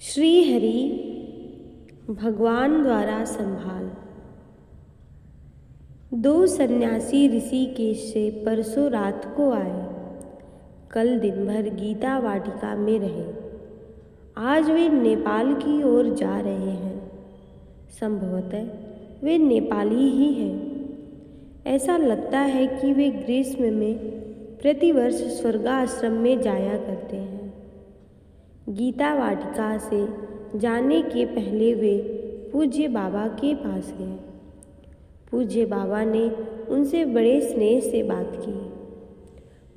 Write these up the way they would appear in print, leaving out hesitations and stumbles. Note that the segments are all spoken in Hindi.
श्री हरि भगवान द्वारा संभाल। दो सन्यासी ऋषिकेश से परसों रात को आए। कल दिन भर गीता वाटिका में रहे। आज वे नेपाल की ओर जा रहे हैं। संभवतः वे नेपाली ही हैं। ऐसा लगता है कि वे ग्रीष्म में प्रतिवर्ष स्वर्गाश्रम में जाया करते हैं। गीता वाटिका से जाने के पहले वे पूज्य बाबा के पास गए। पूज्य बाबा ने उनसे बड़े स्नेह से बात की।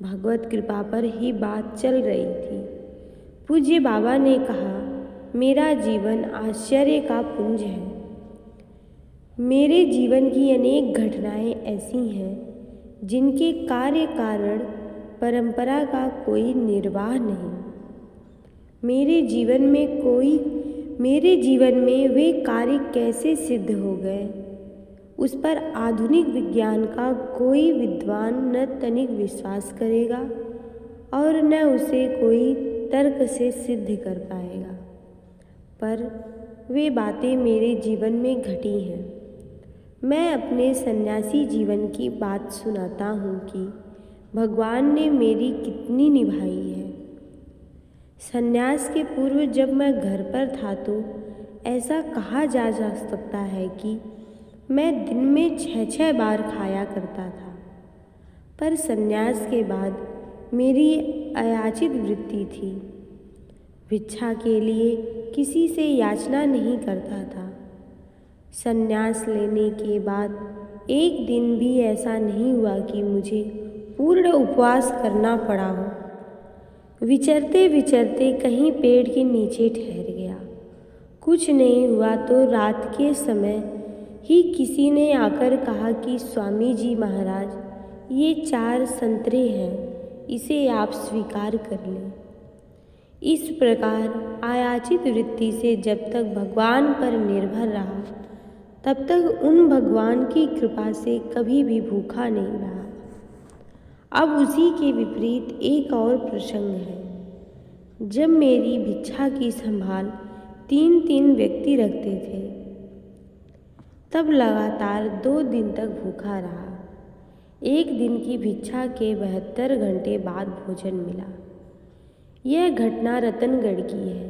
भगवत कृपा पर ही बात चल रही थी। पूज्य बाबा ने कहा, मेरा जीवन आश्चर्य का पुंज है। मेरे जीवन की अनेक घटनाएं ऐसी हैं जिनके कार्य कारण परंपरा का कोई निर्वाह नहीं। मेरे जीवन में वे कार्य कैसे सिद्ध हो गए, उस पर आधुनिक विज्ञान का कोई विद्वान न तनिक विश्वास करेगा और न उसे कोई तर्क से सिद्ध कर पाएगा। पर वे बातें मेरे जीवन में घटी हैं। मैं अपने सन्यासी जीवन की बात सुनाता हूँ कि भगवान ने मेरी कितनी निभाई है। सन्यास के पूर्व जब मैं घर पर था तो ऐसा कहा जा सकता है कि मैं दिन में 6 बार खाया करता था। पर सन्यास के बाद मेरी अयाचित वृत्ति थी। भिक्षा के लिए किसी से याचना नहीं करता था। सन्यास लेने के बाद एक दिन भी ऐसा नहीं हुआ कि मुझे पूर्ण उपवास करना पड़ा हो। विचरते विचरते कहीं पेड़ के नीचे ठहर गया। कुछ नहीं हुआ तो रात के समय ही किसी ने आकर कहा कि स्वामी जी महाराज, ये 4 संतरे हैं, इसे आप स्वीकार कर लें। इस प्रकार आयाचित वृत्ति से जब तक भगवान पर निर्भर रहा तब तक उन भगवान की कृपा से कभी भी भूखा नहीं रहा। अब उसी के विपरीत एक और प्रसंग है। जब मेरी भिक्षा की संभाल 3 व्यक्ति रखते थे, तब लगातार 2 दिन तक भूखा रहा। एक दिन की भिक्षा के 72 घंटे बाद भोजन मिला। यह घटना रतनगढ़ की है।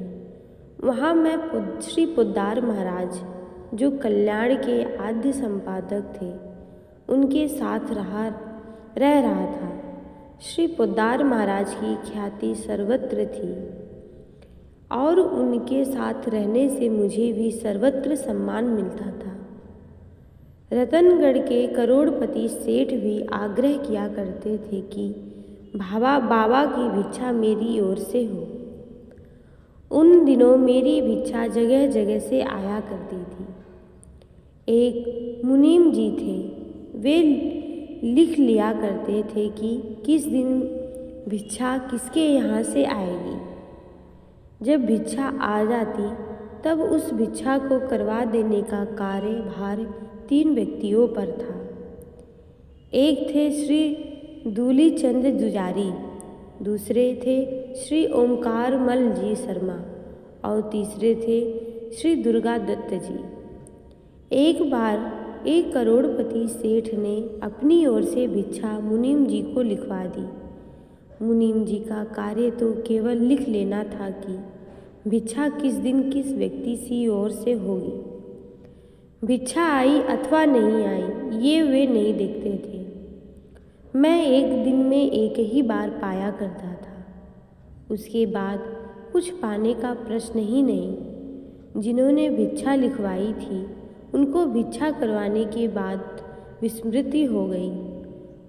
वहाँ मैं श्री पोद्दार महाराज, जो कल्याण के आद्य संपादक थे, उनके साथ रह रहा था। श्री पोद्दार महाराज की ख्याति सर्वत्र थी और उनके साथ रहने से मुझे भी सर्वत्र सम्मान मिलता था। रतनगढ़ के करोड़पति सेठ भी आग्रह किया करते थे कि बाबा की भिक्षा मेरी ओर से हो। उन दिनों मेरी भिक्षा जगह जगह से आया करती थी। एक मुनीम जी थे, वे लिख लिया करते थे कि किस दिन भिक्षा किसके यहाँ से आएगी। जब भिक्षा आ जाती तब उस भिक्षा को करवा देने का कार्यभार 3 व्यक्तियों पर था। एक थे श्री दूलीचंद जुजारी, दूसरे थे श्री ओमकार मल जी शर्मा और तीसरे थे श्री दुर्गा दत्त जी। एक बार एक करोड़पति सेठ ने अपनी ओर से भिक्षा मुनीम जी को लिखवा दी। मुनीम जी का कार्य तो केवल लिख लेना था कि भिक्षा किस दिन किस व्यक्ति की ओर से होगी। भिक्षा आई अथवा नहीं आई, ये वे नहीं देखते थे। मैं एक दिन में एक ही बार पाया करता था। उसके बाद कुछ पाने का प्रश्न ही नहीं। जिन्होंने भिक्षा लिखवाई थी उनको भिक्षा करवाने के बाद विस्मृति हो गई।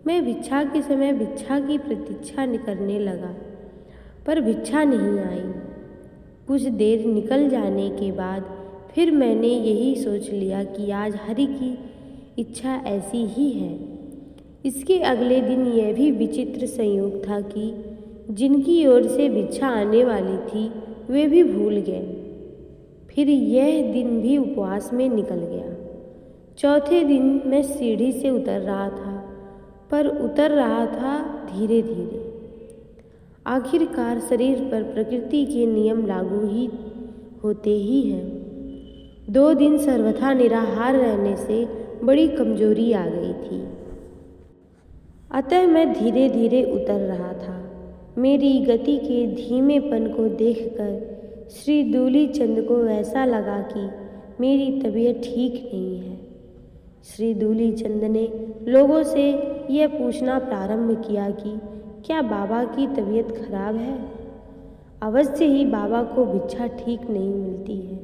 मैं भिक्षा के समय भिक्षा की प्रतीक्षा करने लगा, पर भिक्षा नहीं आई। कुछ देर निकल जाने के बाद फिर मैंने यही सोच लिया कि आज हरि की इच्छा ऐसी ही है। इसके अगले दिन यह भी विचित्र संयोग था कि जिनकी ओर से भिक्षा आने वाली थी वे भी भूल गए। फिर यह दिन भी उपवास में निकल गया। चौथे दिन मैं सीढ़ी से उतर रहा था, पर उतर रहा था धीरे धीरे। आखिरकार शरीर पर प्रकृति के नियम लागू ही होते ही हैं। 2 दिन सर्वथा निराहार रहने से बड़ी कमजोरी आ गई थी। अतः मैं धीरे धीरे उतर रहा था। मेरी गति के धीमेपन को देखकर श्री दूलीचंद को ऐसा लगा कि मेरी तबीयत ठीक नहीं है। श्री दूलीचंद ने लोगों से यह पूछना प्रारंभ किया कि क्या बाबा की तबीयत खराब है। अवश्य ही बाबा को भिक्षा ठीक नहीं मिलती है।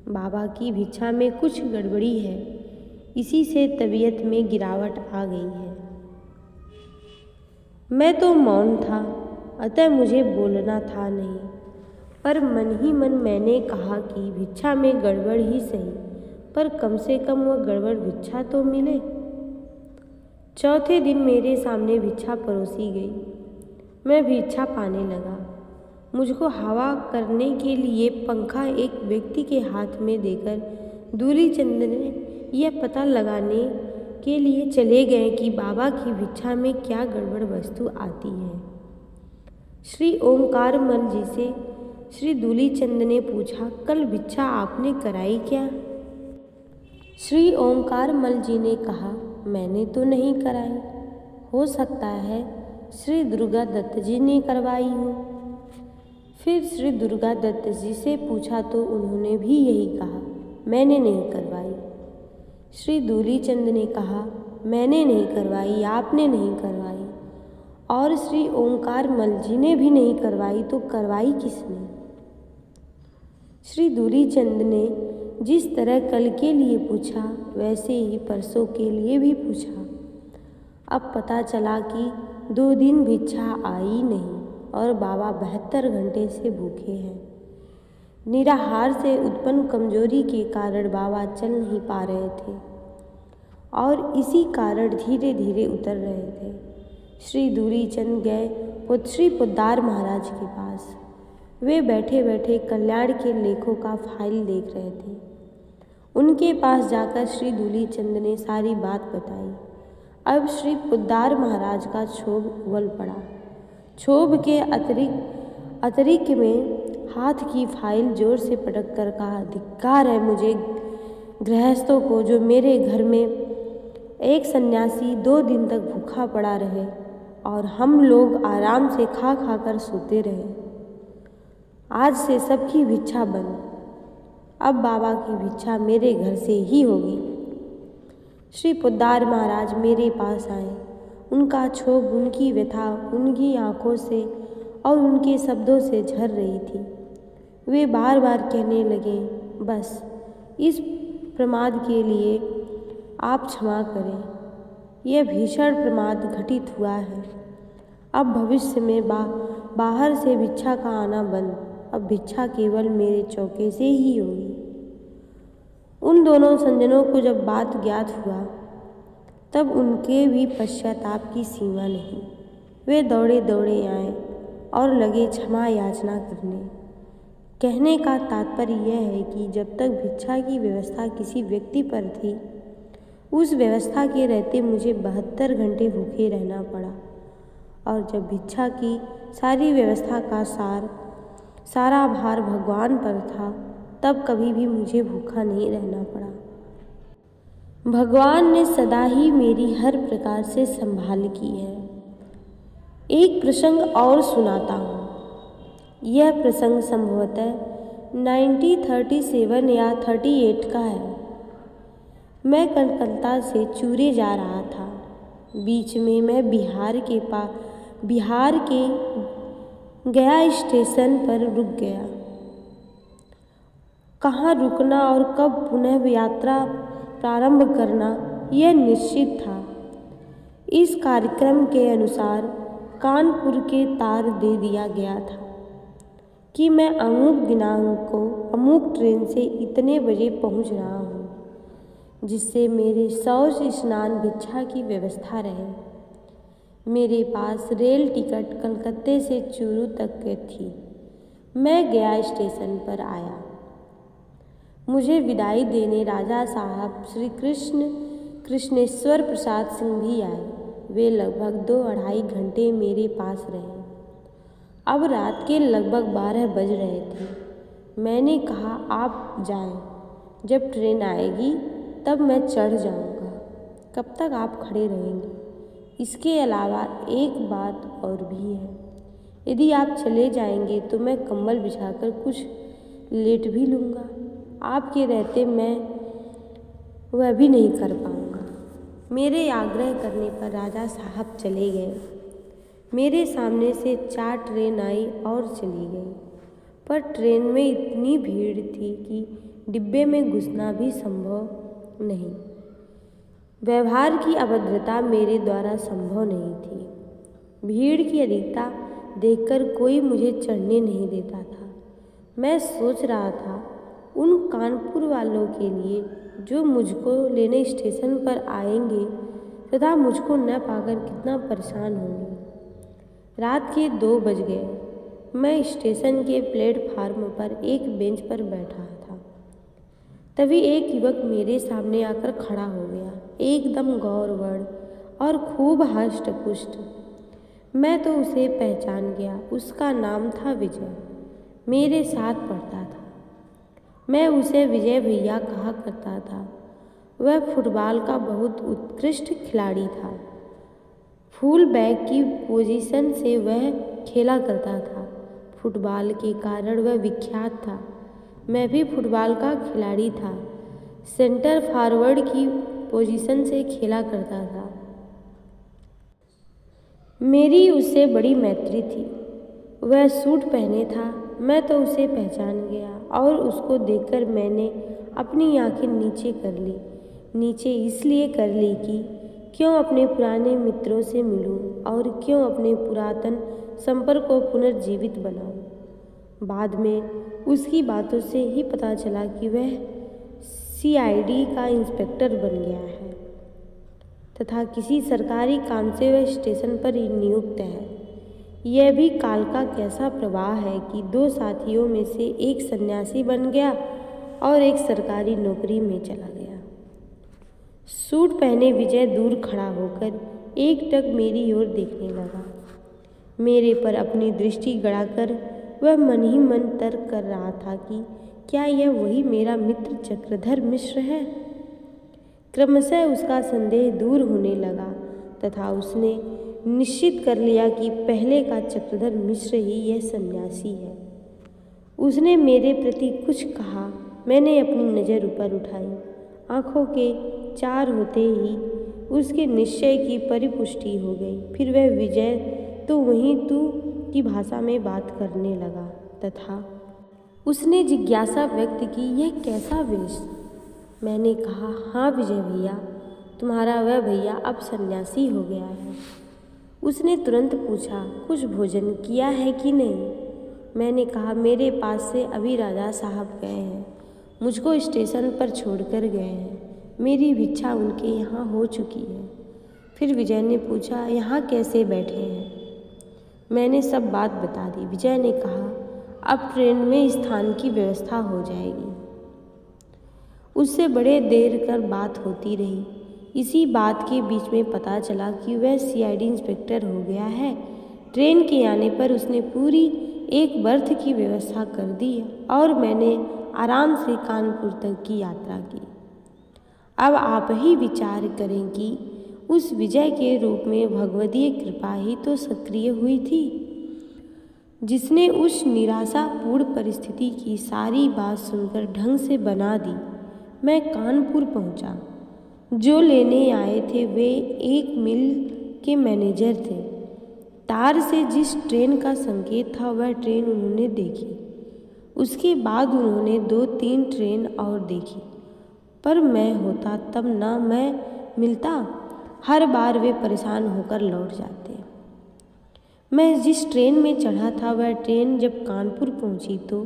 बाबा की भिक्षा में कुछ गड़बड़ी है, इसी से तबीयत में गिरावट आ गई है। मैं तो मौन था, अतः मुझे बोलना था नहीं, पर मन ही मन मैंने कहा कि भिक्षा में गड़बड़ ही सही, पर कम से कम वह गड़बड़ भिक्षा तो मिले। चौथे दिन मेरे सामने भिक्षा परोसी गई। मैं भिक्षा पाने लगा। मुझको हवा करने के लिए पंखा एक व्यक्ति के हाथ में देकर दूलीचंद ने यह पता लगाने के लिए चले गए कि बाबा की भिक्षा में क्या गड़बड़ वस्तु आती है। श्री ओमकारमल जी से श्री दूलीचंद ने पूछा, कल भिक्षा आपने कराई क्या? श्री ओमकारमल जी ने कहा, मैंने तो नहीं कराई, हो सकता है श्री दुर्गा दत्त जी ने करवाई हो। फिर श्री दुर्गा दत्त जी से पूछा तो उन्होंने भी यही कहा, मैंने नहीं करवाई। श्री दूलीचंद ने कहा, मैंने नहीं करवाई, आपने नहीं करवाई। और श्री ओमकारमल जी ने भी नहीं करवाई, तो करवाई किसने? श्री दूलीचंद ने जिस तरह कल के लिए पूछा, वैसे ही परसों के लिए भी पूछा। अब पता चला कि 2 दिन भिक्षा आई नहीं और बाबा 72 घंटे से भूखे हैं। निराहार से उत्पन्न कमजोरी के कारण बाबा चल नहीं पा रहे थे और इसी कारण धीरे धीरे उतर रहे थे। श्री दूलीचंद गए श्री पोद्दार महाराज के पास। वे बैठे बैठे कल्याण के लेखों का फाइल देख रहे थे। उनके पास जाकर श्री दूलीचंद ने सारी बात बताई। अब श्री पोद्दार महाराज का क्षोभ उबल पड़ा। क्षोभ के अतिरिक्त में हाथ की फाइल जोर से पटक कर कहा, धिक्कार है मुझे गृहस्थों को जो मेरे घर में एक सन्यासी 2 दिन तक भूखा पड़ा रहे और हम लोग आराम से खा खा कर सोते रहे। आज से सबकी भिक्षा बंद। अब बाबा की भिक्षा मेरे घर से ही होगी। श्री पोद्दार महाराज मेरे पास आए। उनका क्षोभ, उनकी व्यथा उनकी आंखों से और उनके शब्दों से झर रही थी। वे बार बार कहने लगे, बस इस प्रमाद के लिए आप क्षमा करें। यह भीषण प्रमाद घटित हुआ है। अब भविष्य में बाहर से भिक्षा का आना बंद। अब भिक्षा केवल मेरे चौके से ही होगी। उन दोनों सज्जनों को जब बात ज्ञात हुआ तब उनके भी पश्चाताप की सीमा नहीं। वे दौड़े दौड़े आए और लगे क्षमा याचना करने। कहने का तात्पर्य यह है कि जब तक भिक्षा की व्यवस्था किसी व्यक्ति पर थी, उस व्यवस्था के रहते मुझे 72 घंटे भूखे रहना पड़ा, और जब भिक्षा की सारी व्यवस्था का सारा भार भगवान पर था, तब कभी भी मुझे भूखा नहीं रहना पड़ा। भगवान ने सदा ही मेरी हर प्रकार से संभाल की है। एक प्रसंग और सुनाता हूँ। यह प्रसंग संभवतः 1937 या 38 का है। मैं कलकत्ता से चूरे जा रहा था। बीच में मैं बिहार के गया स्टेशन पर रुक गया। कहाँ रुकना और कब पुनः यात्रा प्रारंभ करना यह निश्चित था। इस कार्यक्रम के अनुसार कानपुर के तार दे दिया गया था कि मैं अमुक दिनांक को अमुक ट्रेन से इतने बजे पहुंच रहा हूं, जिससे मेरे शौच स्नान भिक्षा की व्यवस्था रहे। मेरे पास रेल टिकट कलकत्ते से चूरू तक की थी। मैं गया स्टेशन पर आया। मुझे विदाई देने राजा साहब श्री कृष्णेश्वर प्रसाद सिंह भी आए। वे लगभग 2-2.5 घंटे मेरे पास रहे। अब रात के लगभग 12 बज रहे थे। मैंने कहा, आप जाएं, जब ट्रेन आएगी तब मैं चढ़ जाऊंगा। कब तक आप खड़े रहेंगे? इसके अलावा एक बात और भी है, यदि आप चले जाएंगे तो मैं कंबल बिछाकर कुछ लेट भी लूँगा। आपके रहते मैं वह भी नहीं कर पाऊँगा। मेरे आग्रह करने पर राजा साहब चले गए। मेरे सामने से 4 ट्रेन आई और चली गई, पर ट्रेन में इतनी भीड़ थी कि डिब्बे में घुसना भी संभव नहीं। व्यवहार की अभद्रता मेरे द्वारा संभव नहीं थी। भीड़ की अधिकता देखकर कोई मुझे चढ़ने नहीं देता था। मैं सोच रहा था उन कानपुर वालों के लिए जो मुझको लेने स्टेशन पर आएंगे तथा मुझको न पाकर कितना परेशान होंगे। रात के 2 बज गए। मैं स्टेशन के प्लेटफार्म पर एक बेंच पर बैठा था। तभी एक युवक मेरे सामने आकर खड़ा हो गया, एकदम गौरवर्ण और खूब हष्ट-पुष्ट। मैं तो उसे पहचान गया। उसका नाम था विजय, मेरे साथ पढ़ता था। मैं उसे विजय भैया कहा करता था। वह फुटबॉल का बहुत उत्कृष्ट खिलाड़ी था। फुल बैक की पोजीशन से वह खेला करता था। फुटबॉल के कारण वह विख्यात था। मैं भी फुटबॉल का खिलाड़ी था। सेंटर फॉरवर्ड की पोजीशन से खेला करता था। मेरी उससे बड़ी मैत्री थी। वह सूट पहने था। मैं तो उसे पहचान गया और उसको देखकर मैंने अपनी आंखें नीचे कर ली। नीचे इसलिए कर ली कि क्यों अपने पुराने मित्रों से मिलूं और क्यों अपने पुरातन संपर्क को पुनर्जीवित बनाऊं। बाद में उसकी बातों से ही पता चला कि वह CID का इंस्पेक्टर बन गया है तथा किसी सरकारी काम से वह स्टेशन पर ही नियुक्त है। यह भी काल का कैसा प्रवाह है कि 2 साथियों में से एक सन्यासी बन गया और एक सरकारी नौकरी में चला गया। सूट पहने विजय दूर खड़ा होकर एकटक मेरी ओर देखने लगा। मेरे पर अपनी दृष्टि गड़ाकर वह मन ही मन तर्क कर रहा था कि क्या यह वही मेरा मित्र चक्रधर मिश्र है। क्रमशः उसका संदेह दूर होने लगा तथा उसने निश्चित कर लिया कि पहले का चक्रधर मिश्र ही यह सन्यासी है। उसने मेरे प्रति कुछ कहा। मैंने अपनी नज़र ऊपर उठाई। आंखों के 4 होते ही उसके निश्चय की परिपुष्टि हो गई। फिर वह विजय तो वहीं तू की भाषा में बात करने लगा तथा उसने जिज्ञासा व्यक्त की, यह कैसा वेश? मैंने कहा, हाँ विजय भैया, तुम्हारा वह भैया अब सन्यासी हो गया है। उसने तुरंत पूछा, कुछ भोजन किया है कि नहीं? मैंने कहा, मेरे पास से अभी राजा साहब गए हैं, मुझको स्टेशन पर छोड़कर गए हैं। मेरी भिक्षा उनके यहाँ हो चुकी है। फिर विजय ने पूछा, यहाँ कैसे बैठे हैं? मैंने सब बात बता दी। विजय ने कहा, अब ट्रेन में स्थान की व्यवस्था हो जाएगी। उससे बड़े देर कर बात होती रही। इसी बात के बीच में पता चला कि वह CID इंस्पेक्टर हो गया है। ट्रेन के आने पर उसने पूरी एक बर्थ की व्यवस्था कर दी और मैंने आराम से कानपुर तक की यात्रा की। अब आप ही विचार करें कि उस विजय के रूप में भगवतीय कृपा ही तो सक्रिय हुई थी, जिसने उस निराशापूर्ण परिस्थिति की सारी बात सुनकर ढंग से बना दी। मैं कानपुर पहुंचा। जो लेने आए थे वे एक मिल के मैनेजर थे। तार से जिस ट्रेन का संकेत था वह ट्रेन उन्होंने देखी। उसके बाद उन्होंने 2-3 ट्रेन और देखी, पर मैं होता तब ना मैं मिलता। हर बार वे परेशान होकर लौट जाते। मैं जिस ट्रेन में चढ़ा था वह ट्रेन जब कानपुर पहुंची तो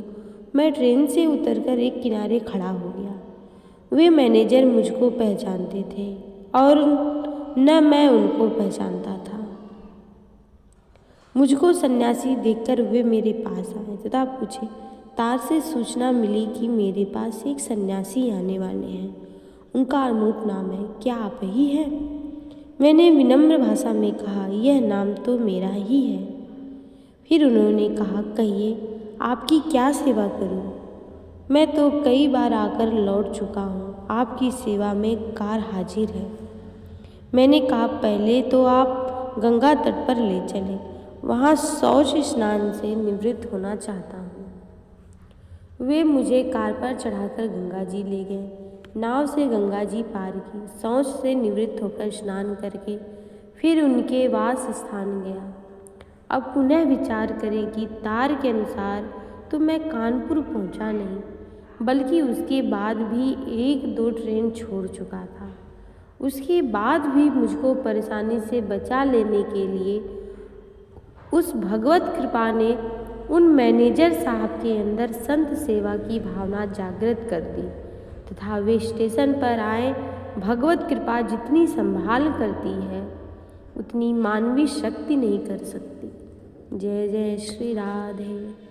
मैं ट्रेन से उतरकर एक किनारे खड़ा हो गया। वे मैनेजर मुझको पहचानते थे और न मैं उनको पहचानता था। मुझको सन्यासी देखकर वे मेरे पास आए तथा पूछे, तार से सूचना मिली कि मेरे पास एक सन्यासी आने वाले हैं। उनका अनूप नाम है, क्या आप ही हैं? मैंने विनम्र भाषा में कहा, यह नाम तो मेरा ही है। फिर उन्होंने कहा, कहिए आपकी क्या सेवा करूं? मैं तो कई बार आकर लौट चुका हूँ। आपकी सेवा में कार हाजिर है। मैंने कहा, पहले तो आप गंगा तट पर ले चलें। वहाँ शौच स्नान से निवृत्त होना चाहता हूँ। वे मुझे कार पर चढ़ाकर गंगा जी ले गए। नाव से गंगा जी पार की, शौच से निवृत्त होकर स्नान करके फिर उनके वास स्थान गया। अब पुनः विचार करें कि तार के अनुसार तो मैं कानपुर पहुंचा नहीं, बल्कि उसके बाद भी 1-2 ट्रेन छोड़ चुका था। उसके बाद भी मुझको परेशानी से बचा लेने के लिए उस भगवत कृपा ने उन मैनेजर साहब के अंदर संत सेवा की भावना जागृत कर दी तथा वे स्टेशन पर आए। भगवत कृपा जितनी संभाल करती है उतनी मानवीय शक्ति नहीं कर सकती। जय जय श्री राधे।